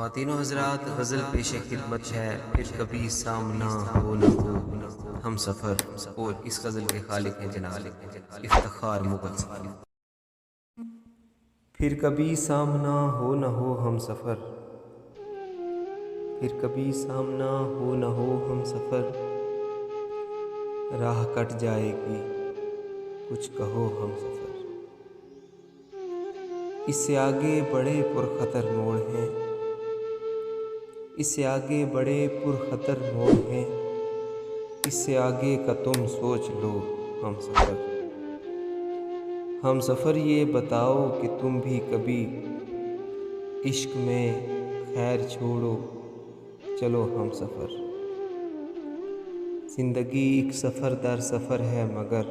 ख़वातीन व हज़रात, गज़ल पेश खिदमत है फिर कभी सामना हो न हो हम सफ़र। और इस गज़ल के खालिक हैं जनाब इफ्तिखार मुग़ल। फिर कभी सामना हो न हो हम सफ़र, फिर कभी सामना हो न हो हम सफ़र। राह कट जाएगी कुछ कहो हम सफ़र। इससे आगे बड़े पुरख़तर मोड़ हैं, इससे आगे बड़े पुरख़तर मोड़ हैं। इससे आगे का तुम सोच लो हम सफ़र। हम सफ़र ये बताओ कि तुम भी कभी इश्क में खैर छोड़ो चलो हम सफ़र। ज़िंदगी एक सफ़र दर सफ़र है मगर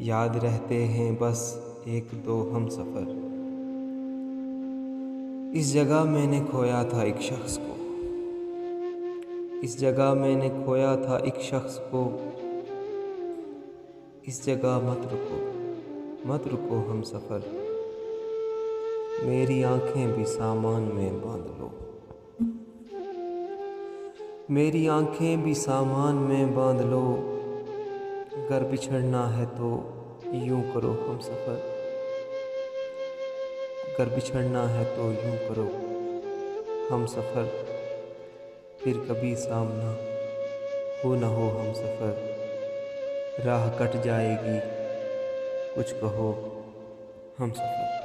याद रहते हैं बस एक दो हम सफ़र। इस जगह मैंने खोया था एक शख्स को, इस जगह मैंने खोया था एक शख्स को। इस जगह मत रुको, मत रुको हम सफ़र। मेरी आँखें भी सामान में बांध लो, मेरी आँखें भी सामान में बांध लो। अगर बिछड़ना है तो यूँ करो हम सफ़र, अगर बिछड़ना है तो यूँ करो हम सफ़र। फिर कभी सामना हो न हो हम सफ़र। राह कट जाएगी कुछ कहो हम सफ़र।